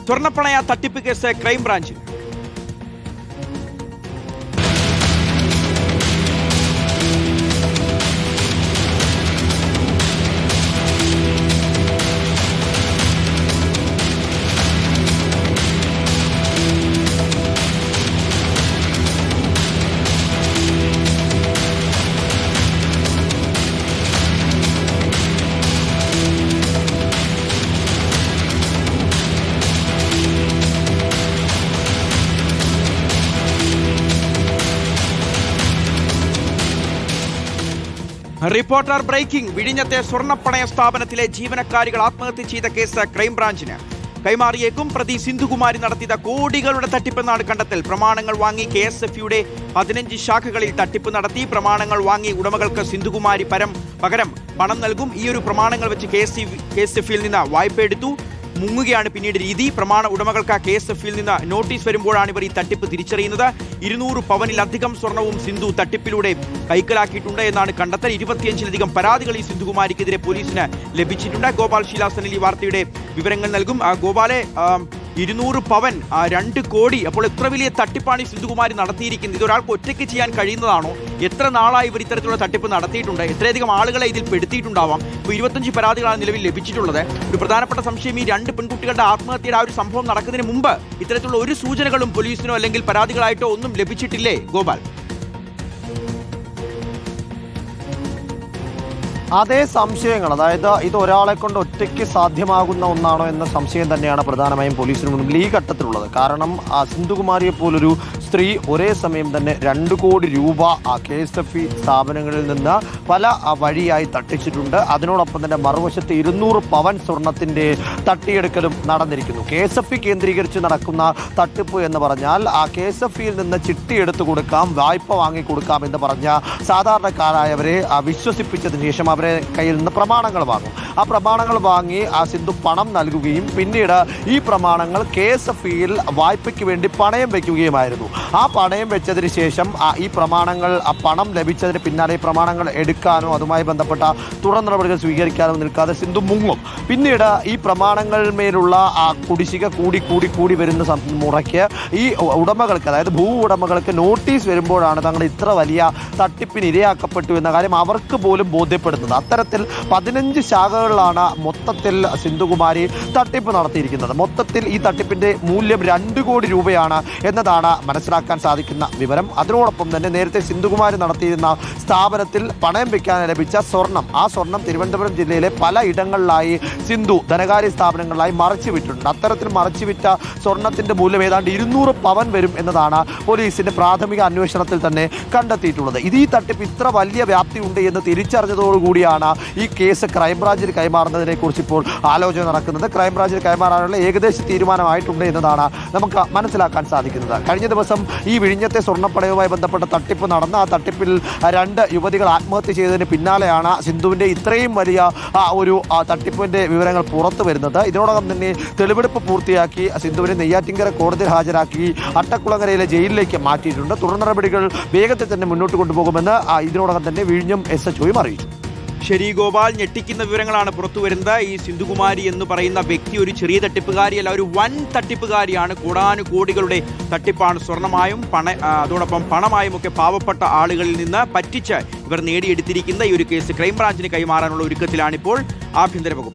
സ്വർണ്ണപ്പണയ തട്ടിപ്പ് കേസ് ക്രൈംബ്രാഞ്ചിൽ. Reporter breaking. വിഴിഞ്ഞത്തെ സ്വർണ്ണപ്പണയ സ്ഥാപനത്തിലെ ജീവനക്കാരികൾ ആത്മഹത്യ ചെയ്ത കേസ് ക്രൈംബ്രാഞ്ചിന് കൈമാറിയേക്കും. പ്രതി സിന്ധുകുമാരി നടത്തിയ കോടികളുടെ തട്ടിപ്പെന്നാണ് കണ്ടെത്തൽ. പ്രമാണങ്ങൾ വാങ്ങി KSFയുടെ 15 ശാഖകളിൽ തട്ടിപ്പ് നടത്തി. പ്രമാണങ്ങൾ വാങ്ങി ഉടമകൾക്ക് സിന്ധുകുമാരി പകരം പണം നൽകും. ഈ ഒരു പ്രമാണങ്ങൾ വെച്ച് KSFയിൽ നിന്ന് വായ്പ എടുത്തു. മുങ്ങുകയാണ് പിന്നീട് രീതി. പ്രമാണ ഉടമകൾക്ക് KSFയിൽ നിന്ന് നോട്ടീസ് വരുമ്പോഴാണ് ഇവർ ഈ തട്ടിപ്പ് തിരിച്ചറിയുന്നത്. 200 പവനിലധികം സ്വർണവും സിന്ധു തട്ടിപ്പിലൂടെ കൈക്കലാക്കിയിട്ടുണ്ട് എന്നാണ് കണ്ടെത്തൽ. 25-ലധികം പരാതികൾ ഈ സിന്ധുകുമാരിക്കെതിരെ പോലീസിന് ലഭിച്ചിട്ടുണ്ട്. ഗോപാൽ ശീലാസനിൽ ഈ വാർത്തയുടെ വിവരങ്ങൾ നൽകും. ഗോപാലെ, 200 പവൻ, 2 കോടി, അപ്പോൾ എത്ര വലിയ തട്ടിപ്പാണ് ഈ സിന്ധുകുമാരി നടത്തിയിരിക്കുന്നത്? ഇതൊരാൾക്ക് ഒറ്റയ്ക്ക് ചെയ്യാൻ കഴിയുന്നതാണോ? എത്ര നാളായി ഇവർ ഇത്തരത്തിലുള്ള തട്ടിപ്പ് നടത്തിയിട്ടുണ്ട്? എത്രയധികം ആളുകളെ ഇതിൽ പെടുത്തിയിട്ടുണ്ടാവാം? ഇപ്പോൾ 25 പരാതികളാണ് നിലവിൽ ലഭിച്ചിട്ടുള്ളത്. ഒരു പ്രധാനപ്പെട്ട സംശയം, ഈ 2 പെൺകുട്ടികളുടെ ആത്മഹത്യയുടെ ആ ഒരു സംഭവം നടക്കുന്നതിന് മുമ്പ് ഇത്തരത്തിലുള്ള ഒരു സൂചനകളും പോലീസിനോ അല്ലെങ്കിൽ പരാതികളായിട്ടോ ഒന്നും ലഭിച്ചിട്ടില്ലേ ഗോപാൽ? അതേ സംശയങ്ങൾ, അതായത് ഇത് ഒരാളെ കൊണ്ട് ഒറ്റയ്ക്ക് സാധ്യമാകുന്ന ഒന്നാണോ എന്ന സംശയം തന്നെയാണ് പ്രധാനമായും പോലീസിന് മുൻപിൽ ഈ ഘട്ടത്തിലുള്ളത്. കാരണം സിന്ധുകുമാരിയെ പോലൊരു സ്ത്രീ ഒരേ സമയം തന്നെ 2 കോടി രൂപ KSF സ്ഥാപനങ്ങളിൽ നിന്ന് പല വഴിയായി തട്ടിച്ചിട്ടുണ്ട്. അതിനോടൊപ്പം തന്നെ മറുവശത്ത് 200 പവൻ സ്വർണത്തിൻ്റെ തട്ടിയെടുക്കലും നടന്നിരിക്കുന്നു. KSF കേന്ദ്രീകരിച്ച് നടക്കുന്ന തട്ടിപ്പ് എന്ന് പറഞ്ഞാൽ KSFയിൽ നിന്ന് ചിട്ടിയെടുത്തു കൊടുക്കാം, വായ്പ വാങ്ങിക്കൊടുക്കാം എന്ന് പറഞ്ഞ സാധാരണക്കാരായവരെ വിശ്വസിപ്പിച്ചതിന് ശേഷം അവരെ കയ്യിൽ നിന്ന് പ്രമാണങ്ങൾ വാങ്ങും. ആ പ്രമാണങ്ങൾ വാങ്ങി സിന്ധു പണം നൽകുകയും പിന്നീട് ഈ പ്രമാണങ്ങൾ KSFയിൽ വായ്പയ്ക്ക് വേണ്ടി പണയം വയ്ക്കുകയുമായിരുന്നു. ആ പണയം വെച്ചതിന് ശേഷം ഈ പ്രമാണങ്ങൾ പണം ലഭിച്ചതിന് പിന്നാലെ ഈ പ്രമാണങ്ങൾ എടുക്കാനോ അതുമായി ബന്ധപ്പെട്ട തുടർ നടപടികൾ സ്വീകരിക്കാനോ നിൽക്കാതെ സിന്ധു മുങ്ങും. പിന്നീട് ഈ പ്രമാണങ്ങളിന്മേലുള്ള കുടിശ്ശിക കൂടി വരുന്ന മുറയ്ക്ക് ഈ ഉടമകൾക്ക്, അതായത് ഭൂ ഉടമകൾക്ക് നോട്ടീസ് വരുമ്പോഴാണ് തങ്ങൾ ഇത്ര വലിയ തട്ടിപ്പിന് ഇരയാക്കപ്പെട്ടു എന്ന കാര്യം അവർക്ക് പോലും ബോധ്യപ്പെടുന്നത്. അത്തരത്തിൽ 15 ശാഖകളിലാണ് മൊത്തത്തിൽ സിന്ധുകുമാരി തട്ടിപ്പ് നടത്തിയിരിക്കുന്നത്. മൊത്തത്തിൽ ഈ തട്ടിപ്പിന്റെ മൂല്യം 2 കോടി രൂപയാണ് എന്നതാണ് മനസ്സിലാക്കാൻ സാധിക്കുന്ന വിവരം. അതിനോടൊപ്പം തന്നെ നേരത്തെ സിന്ധുകുമാരി നടത്തിയിരുന്ന സ്ഥാപനത്തിൽ പണയം വെക്കാൻ ലഭിച്ച സ്വർണം, ആ സ്വർണം തിരുവനന്തപുരം ജില്ലയിലെ പല ഇടങ്ങളിലായി സിന്ധു ധനകാര്യ സ്ഥാപനങ്ങളിലായി മറച്ചു വിട്ടിട്ടുണ്ട്. അത്തരത്തിൽ മറച്ചുവിറ്റ സ്വർണത്തിന്റെ മൂല്യം ഏതാണ്ട് 200 പവൻ വരും എന്നതാണ് പോലീസിന്റെ പ്രാഥമിക അന്വേഷണത്തിൽ തന്നെ കണ്ടെത്തിയിട്ടുള്ളത്. ഈ തട്ടിപ്പ് ഇത്ര വലിയ വ്യാപ്തി ഉണ്ട് എന്ന് തിരിച്ചറിഞ്ഞതോടുകൂടിയാണ് ഈ കേസ് ക്രൈംബ്രാഞ്ചിന് കൈമാറുന്നതിനെ കുറിച്ച് ഇപ്പോൾ ആലോചന നടക്കുന്നത്. ക്രൈംബ്രാഞ്ചിന് കൈമാറാനുള്ള ഏകദേശ തീരുമാനമായിട്ടുണ്ട് എന്നതാണ് നമുക്ക് മനസ്സിലാക്കാൻ സാധിക്കുന്നത്. കഴിഞ്ഞ ദിവസം ഈ വിഴിഞ്ഞത്തെ സ്വർണ്ണപ്പണയവുമായി ബന്ധപ്പെട്ട തട്ടിപ്പ് നടന്ന ആ തട്ടിപ്പിൽ 2 യുവതികൾ ആത്മഹത്യ ചെയ്തതിന് പിന്നാലെയാണ് സിന്ധുവിൻ്റെ ഇത്രയും വലിയ ഒരു തട്ടിപ്പിൻ്റെ വിവരങ്ങൾ പുറത്തു വരുന്നത്. ഇതിനോടകം തന്നെ തെളിവെടുപ്പ് പൂർത്തിയാക്കി സിന്ധുവിനെ നെയ്യാറ്റിൻകര കോടതിയിൽ ഹാജരാക്കി അട്ടക്കുളങ്ങരയിലെ ജയിലിലേക്ക് മാറ്റിയിട്ടുണ്ട്. തുടർ നടപടികൾ വേഗത്തിൽ തന്നെ മുന്നോട്ട് കൊണ്ടുപോകുമെന്ന് ഇതിനോടകം തന്നെ വിഴിഞ്ഞം SHOയും അറിയിച്ചു. ശരി ഗോപാൽ, ഞെട്ടിക്കുന്ന വിവരങ്ങളാണ് പുറത്തു വരുന്നത്. ഈ സിന്ധുകുമാരി എന്ന് പറയുന്ന വ്യക്തി ഒരു ചെറിയ തട്ടിപ്പുകാരിയല്ല, ഒരു വൻ തട്ടിപ്പുകാരിയാണ്. കോടാനുകോടികളുടെ തട്ടിപ്പാണ്. സ്വർണമായും അതോടൊപ്പം പണമായും ഒക്കെ പാവപ്പെട്ട ആളുകളിൽ നിന്ന് പറ്റിച്ച് ഇവർ നേടിയെടുത്തിരിക്കുന്ന ഈ ഒരു കേസ് ക്രൈംബ്രാഞ്ചിന് കൈമാറാനുള്ള ഒരുക്കത്തിലാണിപ്പോൾ ആഭ്യന്തര വകുപ്പ്.